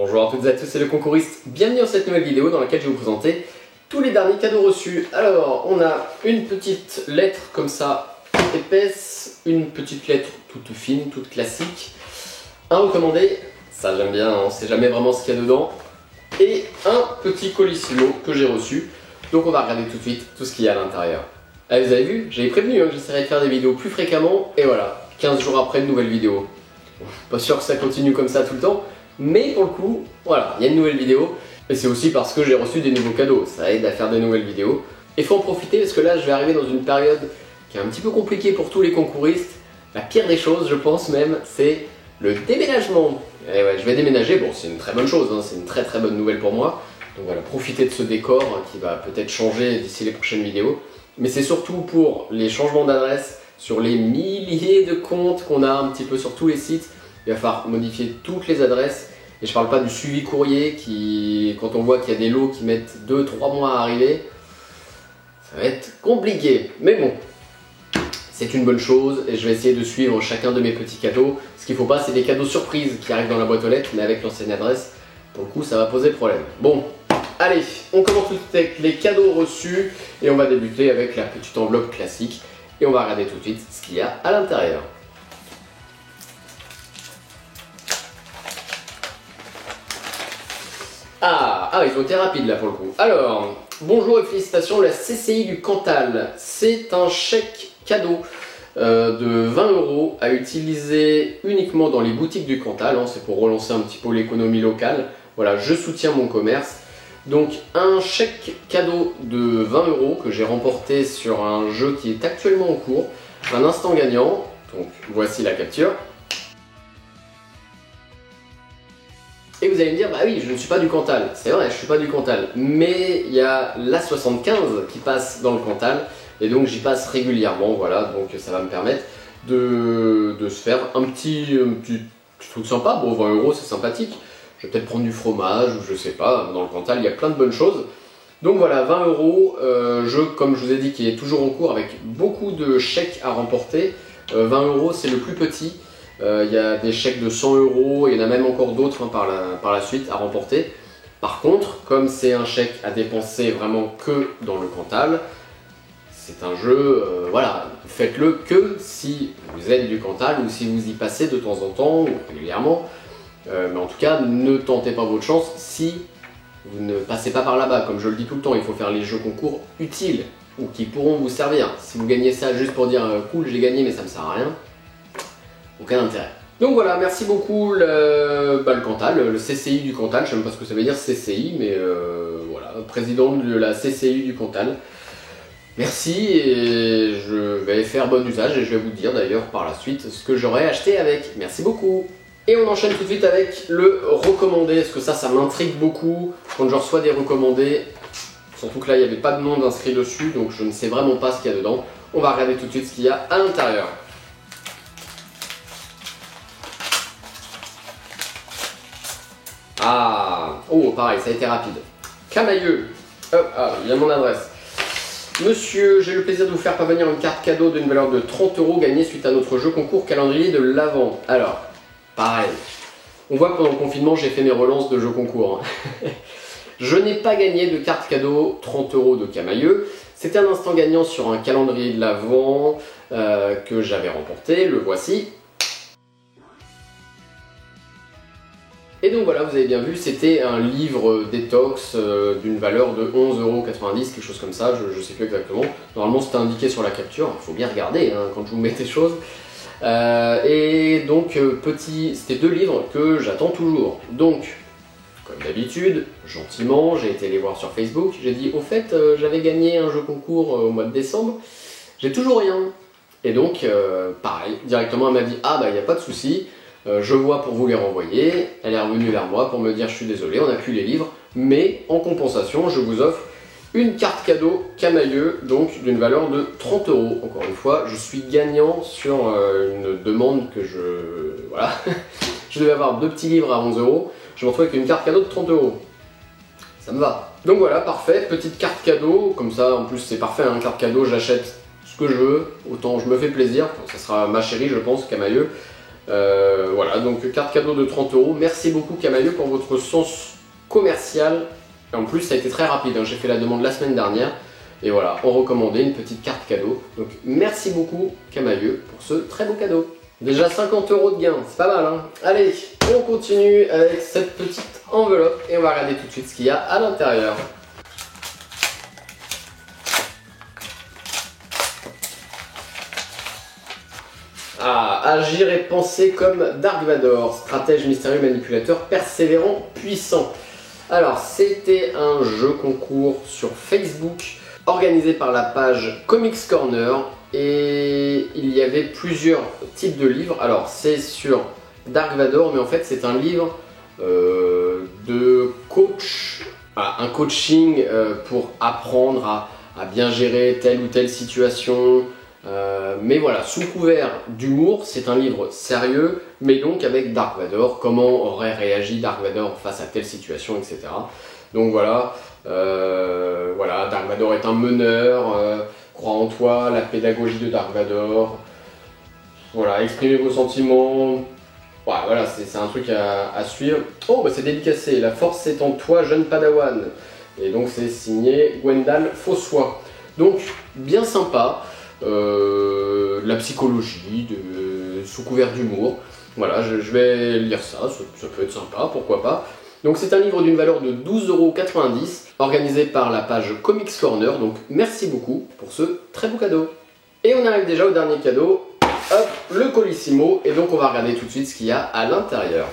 Bonjour à toutes et à tous, c'est le concouriste. Bienvenue dans cette nouvelle vidéo dans laquelle je vais vous présenter tous les derniers cadeaux reçus. Alors, on a une petite lettre comme ça, épaisse, une petite lettre toute fine, toute classique, un recommandé, ça j'aime bien, on ne sait jamais vraiment ce qu'il y a dedans, et un petit colissimo que j'ai reçu. Donc on va regarder tout de suite tout ce qu'il y a à l'intérieur. Allez, vous avez vu, j'avais prévenu que j'essaierais de faire des vidéos plus fréquemment, et voilà, 15 jours après, une nouvelle vidéo. Pas sûr que ça continue comme ça tout le temps, mais pour le coup, voilà, il y a une nouvelle vidéo. Et c'est aussi parce que j'ai reçu des nouveaux cadeaux, ça aide à faire des nouvelles vidéos. Et faut en profiter parce que là, je vais arriver dans une période qui est un petit peu compliquée pour tous les concouristes. La pire des choses, je pense même, c'est le déménagement. Et ouais, je vais déménager, bon c'est une très bonne chose, hein, c'est une très bonne nouvelle pour moi. Donc voilà, profitez de ce décor hein, qui va peut-être changer d'ici les prochaines vidéos. Mais c'est surtout pour les changements d'adresse sur les milliers de comptes qu'on a un petit peu sur tous les sites. Il va falloir modifier toutes les adresses. Et je parle pas du suivi courrier qui, quand on voit qu'il y a des lots qui mettent 2-3 mois à arriver, ça va être compliqué. Mais bon, c'est une bonne chose et je vais essayer de suivre chacun de mes petits cadeaux. Ce qu'il ne faut pas, c'est des cadeaux surprises qui arrivent dans la boîte aux lettres, mais avec l'ancienne adresse, pour le coup, ça va poser problème. Bon, allez, on commence tout de suite avec les cadeaux reçus et on va débuter avec la petite enveloppe classique et on va regarder tout de suite ce qu'il y a à l'intérieur. Ah, ils ont été rapides là pour le coup. Alors, bonjour et félicitations, la CCI du Cantal. C'est un chèque cadeau de 20 € à utiliser uniquement dans les boutiques du Cantal. Hein, c'est pour relancer un petit peu l'économie locale. Voilà, je soutiens mon commerce. Donc, un chèque cadeau de 20 € que j'ai remporté sur un jeu qui est actuellement en cours. Un instant gagnant. Donc, voici la capture. Et vous allez me dire, bah oui, je ne suis pas du Cantal. C'est vrai, je ne suis pas du Cantal. Mais il y a l'A75 qui passe dans le Cantal. Et donc j'y passe régulièrement, voilà. Donc ça va me permettre de se faire un petit truc sympa. Bon, 20 € c'est sympathique. Je vais peut-être prendre du fromage, ou je sais pas. Dans le Cantal, il y a plein de bonnes choses. Donc voilà, 20 €. Jeu, comme je vous ai dit, qui est toujours en cours avec beaucoup de chèques à remporter. 20 € c'est le plus petit. Il y a des chèques de 100 €, il y en a même encore d'autres hein, par la suite à remporter. Par contre, comme c'est un chèque à dépenser vraiment que dans le Cantal, c'est un jeu, voilà, faites-le que si vous êtes du Cantal ou si vous y passez de temps en temps ou régulièrement. Mais en tout cas, ne tentez pas votre chance si vous ne passez pas par là-bas. Comme je le dis tout le temps, il faut faire les jeux concours utiles ou qui pourront vous servir. Si vous gagnez ça juste pour dire cool, j'ai gagné mais ça me sert à rien, aucun intérêt. Donc voilà, merci beaucoup le Cantal, le CCI du Cantal, je ne sais même pas ce que ça veut dire CCI, mais voilà, président de la CCI du Cantal. Merci et je vais faire bon usage et je vais vous dire d'ailleurs par la suite ce que j'aurais acheté avec. Merci beaucoup. Et on enchaîne tout de suite avec le recommandé, parce que ça m'intrigue beaucoup quand je reçois des recommandés. Surtout que là il n'y avait pas de nom d'inscrit dessus, donc je ne sais vraiment pas ce qu'il y a dedans. On va regarder tout de suite ce qu'il y a à l'intérieur. Ah, oh pareil, ça a été rapide. Camailleux, hop, ah, il y a mon adresse. Monsieur, j'ai le plaisir de vous faire parvenir une carte cadeau d'une valeur de 30 € gagnée suite à notre jeu concours calendrier de l'Avent. Alors, pareil, on voit que pendant le confinement j'ai fait mes relances de jeux concours. Je n'ai pas gagné de carte cadeau 30 € de Camailleux. C'était un instant gagnant sur un calendrier de l'Avent que j'avais remporté, le voici. Et donc voilà, vous avez bien vu, c'était un livre détox d'une valeur de 11,90 €, quelque chose comme ça, je ne sais plus exactement. Normalement c'était indiqué sur la capture, il faut bien regarder hein, quand je vous mets des choses. Et donc c'était 2 livres que j'attends toujours. Donc, comme d'habitude, gentiment, j'ai été les voir sur Facebook, j'ai dit au fait j'avais gagné un jeu concours au mois de décembre, j'ai toujours rien. Et donc pareil, directement elle m'a dit ah bah il n'y a pas de souci. Je vois pour vous les renvoyer. Elle est revenue vers moi pour me dire je suis désolé, on n'a plus les livres, mais en compensation, je vous offre une carte cadeau Camailleux, donc d'une valeur de 30 €. Encore une fois, je suis gagnant sur une demande que voilà. Je devais avoir 2 petits livres à 11 €, je me retrouve avec une carte cadeau de 30 €. Ça me va. Donc voilà, parfait, petite carte cadeau, comme ça en plus c'est parfait, hein, carte cadeau, j'achète ce que je veux, autant je me fais plaisir, ça sera ma chérie je pense, Camailleux. Voilà, donc carte cadeau de 30 €. Merci beaucoup Camailleux pour votre sens commercial. Et en plus ça a été très rapide, hein. J'ai fait la demande la semaine dernière. Et voilà, on recommandait une petite carte cadeau. Donc merci beaucoup Camailleux pour ce très beau cadeau. Déjà 50 € de gain, c'est pas mal hein. Allez, on continue avec cette petite enveloppe et on va regarder tout de suite ce qu'il y a à l'intérieur. Ah, agir et penser comme Dark Vador, stratège mystérieux, manipulateur, persévérant, puissant. Alors, c'était un jeu concours sur Facebook organisé par la page Comics Corner et il y avait plusieurs types de livres. Alors, c'est sur Dark Vador, mais en fait, c'est un livre de coach, un coaching pour apprendre à bien gérer telle ou telle situation. Mais voilà, sous couvert d'humour, c'est un livre sérieux, mais donc avec Dark Vador, comment aurait réagi Dark Vador face à telle situation, etc. Donc voilà, voilà, Dark Vador est un meneur, crois en toi, la pédagogie de Dark Vador, voilà, exprimez vos sentiments, ouais, voilà, c'est un truc à suivre. Oh, bah c'est dédicacé, la force est en toi, jeune padawan, et donc c'est signé Gwendal Fossois. Donc, bien sympa. La psychologie, sous couvert d'humour. Voilà, je vais lire ça, ça peut être sympa, pourquoi pas. Donc c'est un livre d'une valeur de 12,90 €, organisé par la page Comics Corner, donc merci beaucoup pour ce très beau cadeau. Et on arrive déjà au dernier cadeau, hop, le Colissimo, et donc on va regarder tout de suite ce qu'il y a à l'intérieur.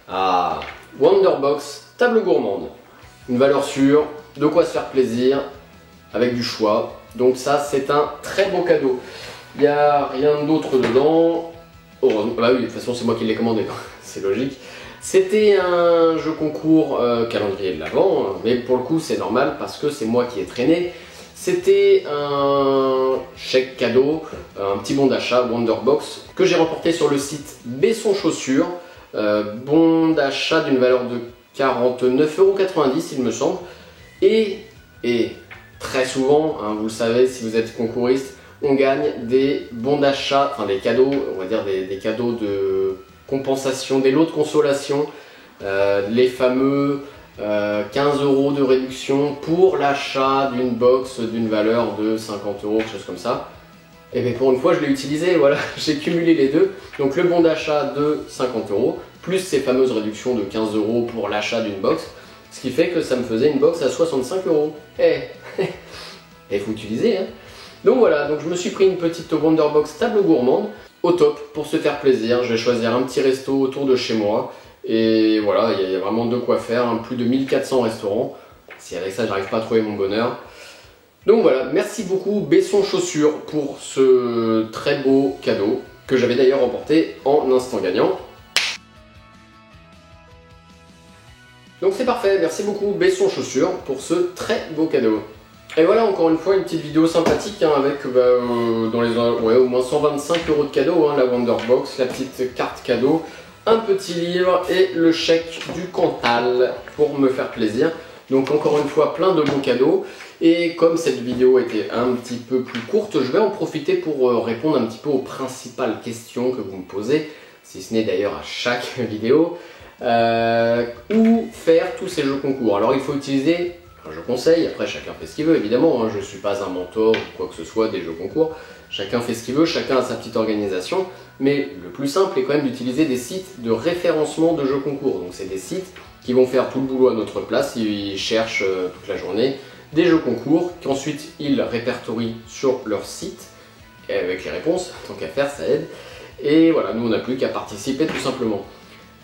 Ah, Wonderbox, table gourmande. Une valeur sûre, de quoi se faire plaisir, avec du choix. Donc ça, c'est un très beau cadeau. Il n'y a rien d'autre dedans. Heureusement, bah oui, de toute façon, c'est moi qui l'ai commandé, c'est logique. C'était un jeu concours calendrier de l'Avent, mais pour le coup, c'est normal parce que c'est moi qui ai traîné. C'était un chèque cadeau, un petit bon d'achat Wonderbox que j'ai remporté sur le site Besson Chaussures. Bon d'achat d'une valeur de 49,90 €, il me semble. Et très souvent, hein, vous le savez si vous êtes concouriste, on gagne des bons d'achat, enfin des cadeaux, on va dire des cadeaux de compensation, des lots de consolation, les fameux 15 € de réduction pour l'achat d'une box d'une valeur de 50 €, quelque chose comme ça. Et bien pour une fois je l'ai utilisé, voilà, j'ai cumulé les deux. Donc le bon d'achat de 50 € plus ces fameuses réductions de 15 € pour l'achat d'une box, ce qui fait que ça me faisait une box à 65 €. Il faut utiliser hein. Donc voilà, donc je me suis pris une petite Wonderbox table gourmande, au top, pour se faire plaisir. Je vais choisir un petit resto autour de chez moi. Et voilà, il y a vraiment de quoi faire, hein, plus de 1400 restaurants. Si avec ça j'arrive pas à trouver mon bonheur. Donc voilà, merci beaucoup Besson Chaussures pour ce très beau cadeau que j'avais d'ailleurs remporté en instant gagnant. Donc c'est parfait, merci beaucoup Besson Chaussures pour ce très beau cadeau. Et voilà encore une fois une petite vidéo sympathique hein, avec dans les, ouais, au moins 125 € de cadeau, hein, la Wonderbox, la petite carte cadeau, un petit livre et le chèque du Cantal pour me faire plaisir. Donc encore une fois plein de bons cadeaux. Et comme cette vidéo était un petit peu plus courte, je vais en profiter pour répondre un petit peu aux principales questions que vous me posez, si ce n'est d'ailleurs à chaque vidéo. Où faire tous ces jeux concours? Alors il faut utiliser, je conseille, après chacun fait ce qu'il veut évidemment, hein, je ne suis pas un mentor ou quoi que ce soit des jeux concours, chacun fait ce qu'il veut, chacun a sa petite organisation, mais le plus simple est quand même d'utiliser des sites de référencement de jeux concours. Donc c'est des sites qui vont faire tout le boulot à notre place, ils cherchent toute la journée des jeux concours qu'ensuite ils répertorient sur leur site, et avec les réponses, tant qu'à faire ça aide, et voilà, nous on n'a plus qu'à participer tout simplement.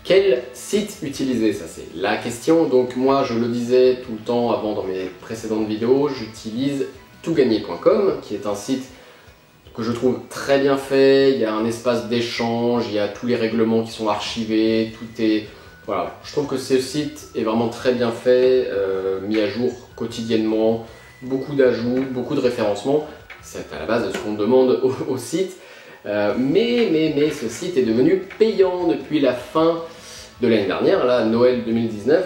Quel site utiliser? Ça c'est la question. Donc moi je le disais tout le temps avant dans mes précédentes vidéos, j'utilise toutgagner.com qui est un site que je trouve très bien fait. Il y a un espace d'échange, il y a tous les règlements qui sont archivés, tout est... Voilà, je trouve que ce site est vraiment très bien fait, mis à jour quotidiennement, beaucoup d'ajouts, beaucoup de référencements. C'est à la base de ce qu'on demande au site. Mais ce site est devenu payant depuis la fin de l'année dernière, là, Noël 2019.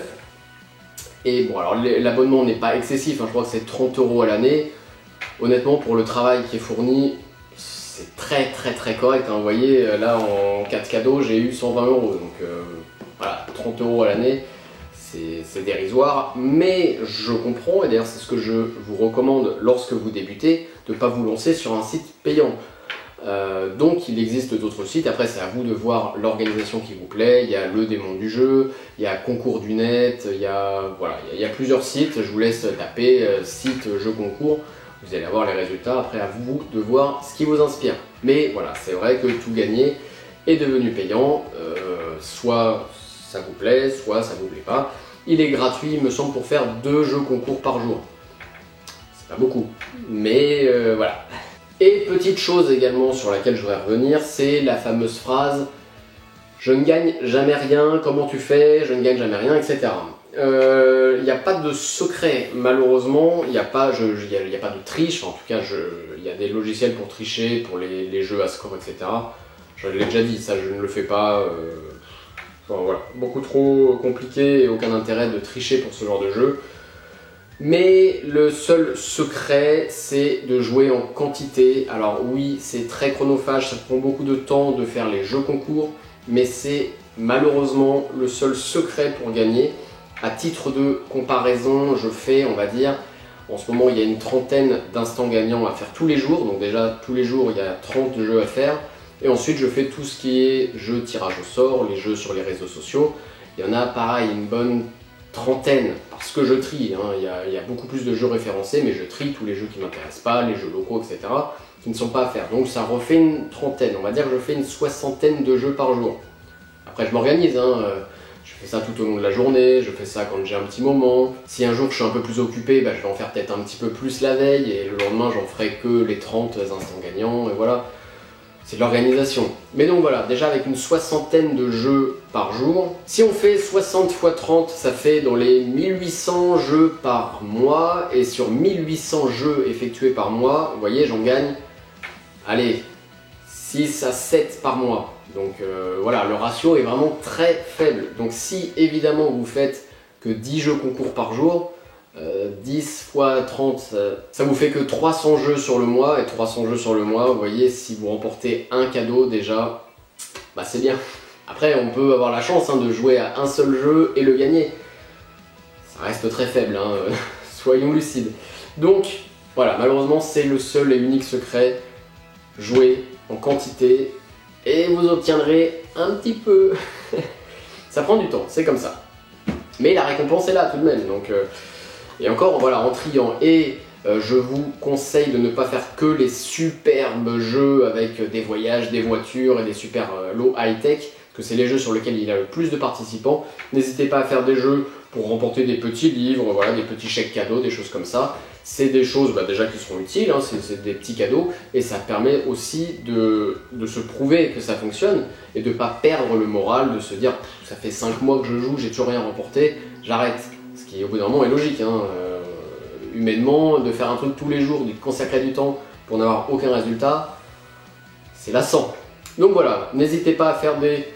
Et bon, alors l'abonnement n'est pas excessif, hein, je crois que c'est 30 € à l'année. Honnêtement, pour le travail qui est fourni, c'est très correct. Hein. Vous voyez, là en 4 cadeaux, j'ai eu 120 €. Donc voilà, 30 € à l'année, c'est dérisoire. Mais je comprends, et d'ailleurs c'est ce que je vous recommande lorsque vous débutez, de ne pas vous lancer sur un site payant. Donc il existe d'autres sites, après c'est à vous de voir l'organisation qui vous plaît, il y a le démon du jeu, il y a concours du net, il y a plusieurs sites, je vous laisse taper site jeu concours, vous allez avoir les résultats, après à vous de voir ce qui vous inspire. Mais voilà, c'est vrai que tout gagner est devenu payant, soit ça vous plaît, soit ça vous plaît pas. Il est gratuit, il me semble, pour faire 2 jeux concours par jour. C'est pas beaucoup, mais voilà. Et petite chose également sur laquelle je voudrais revenir, c'est la fameuse phrase « Je ne gagne jamais rien, comment tu fais, je ne gagne jamais rien, etc. » Il n'y a pas de secret, malheureusement, il n'y a pas de triche, enfin, en tout cas il y a des logiciels pour tricher, pour les jeux à score, etc. Je l'ai déjà dit, ça je ne le fais pas, enfin, voilà, beaucoup trop compliqué et aucun intérêt de tricher pour ce genre de jeu. Mais le seul secret, c'est de jouer en quantité. Alors oui, c'est très chronophage, ça prend beaucoup de temps de faire les jeux concours, mais c'est malheureusement le seul secret pour gagner. À titre de comparaison, je fais, on va dire, en ce moment il y a une trentaine d'instants gagnants à faire tous les jours. Donc déjà, tous les jours, il y a 30 jeux à faire. Et ensuite, je fais tout ce qui est jeux tirage au sort, les jeux sur les réseaux sociaux. Il y en a pareil, une bonne trentaine, parce que je trie, hein. Il y a beaucoup plus de jeux référencés, mais je trie tous les jeux qui ne m'intéressent pas, les jeux locaux, etc., qui ne sont pas à faire. Donc ça refait une trentaine, on va dire que je fais une soixantaine de jeux par jour. Après je m'organise, hein. Je fais ça tout au long de la journée, je fais ça quand j'ai un petit moment. Si un jour je suis un peu plus occupé, je vais en faire peut-être un petit peu plus la veille, et le lendemain j'en ferai que les 30 instants gagnants, et voilà. C'est de l'organisation. Mais donc voilà, déjà avec une soixantaine de jeux par jour, si on fait 60 x 30, ça fait dans les 1800 jeux par mois, et sur 1800 jeux effectués par mois, vous voyez, j'en gagne, allez, 6 à 7 par mois. Donc voilà, le ratio est vraiment très faible. Donc si évidemment vous faites que 10 jeux concours par jour, 10 x 30, ça vous fait que 300 jeux sur le mois, et 300 jeux sur le mois, vous voyez, si vous remportez un cadeau déjà, c'est bien. Après, on peut avoir la chance de jouer à un seul jeu et le gagner. Ça reste très faible, hein, soyons lucides. Donc, voilà, malheureusement, c'est le seul et unique secret. Jouez en quantité et vous obtiendrez un petit peu. Ça prend du temps, c'est comme ça. Mais la récompense est là tout de même, donc... Et encore, voilà, en triant. Et je vous conseille de ne pas faire que les superbes jeux avec des voyages, des voitures et des super lots high-tech, parce que c'est les jeux sur lesquels il y a le plus de participants. N'hésitez pas à faire des jeux pour remporter des petits livres, voilà, des petits chèques cadeaux, des choses comme ça. C'est des choses déjà qui seront utiles, hein, c'est des petits cadeaux, et ça permet aussi de se prouver que ça fonctionne, et de ne pas perdre le moral, de se dire « ça fait 5 mois que je joue, j'ai toujours rien remporté, j'arrête ». Ce qui au bout d'un moment est logique, hein. Humainement, de faire un truc tous les jours, de consacrer du temps pour n'avoir aucun résultat, c'est lassant. Donc voilà, n'hésitez pas à faire des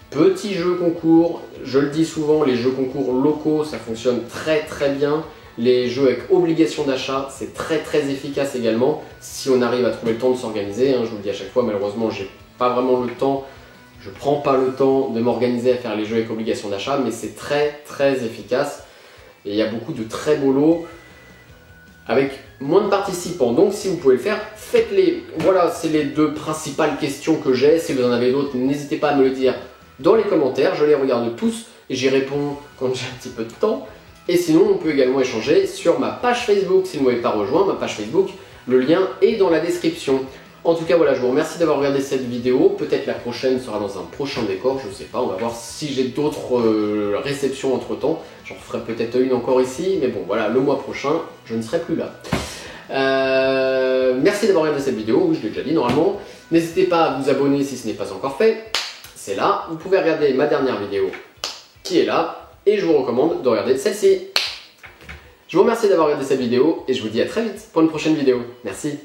petits jeux concours. Je le dis souvent, les jeux concours locaux, ça fonctionne très bien. Les jeux avec obligation d'achat, c'est très efficace également, si on arrive à trouver le temps de s'organiser, hein. Je vous le dis à chaque fois, malheureusement, j'ai pas vraiment le temps. Je prends pas le temps de m'organiser à faire les jeux avec obligation d'achat, mais c'est très efficace. Et il y a beaucoup de très beaux lots avec moins de participants. Donc si vous pouvez le faire, faites-les. Voilà, c'est les deux principales questions que j'ai. Si vous en avez d'autres, n'hésitez pas à me le dire dans les commentaires. Je les regarde tous et j'y réponds quand j'ai un petit peu de temps. Et sinon, on peut également échanger sur ma page Facebook. Si vous ne m'avez pas rejoint, ma page Facebook, le lien est dans la description. En tout cas, voilà, je vous remercie d'avoir regardé cette vidéo. Peut-être la prochaine sera dans un prochain décor, je ne sais pas. On va voir si j'ai d'autres réceptions entre temps. J'en ferai peut-être une encore ici, mais bon, voilà, le mois prochain, je ne serai plus là. Merci d'avoir regardé cette vidéo, oui, je l'ai déjà dit normalement. N'hésitez pas à vous abonner si ce n'est pas encore fait. C'est là. Vous pouvez regarder ma dernière vidéo qui est là. Et je vous recommande de regarder celle-ci. Je vous remercie d'avoir regardé cette vidéo et je vous dis à très vite pour une prochaine vidéo. Merci.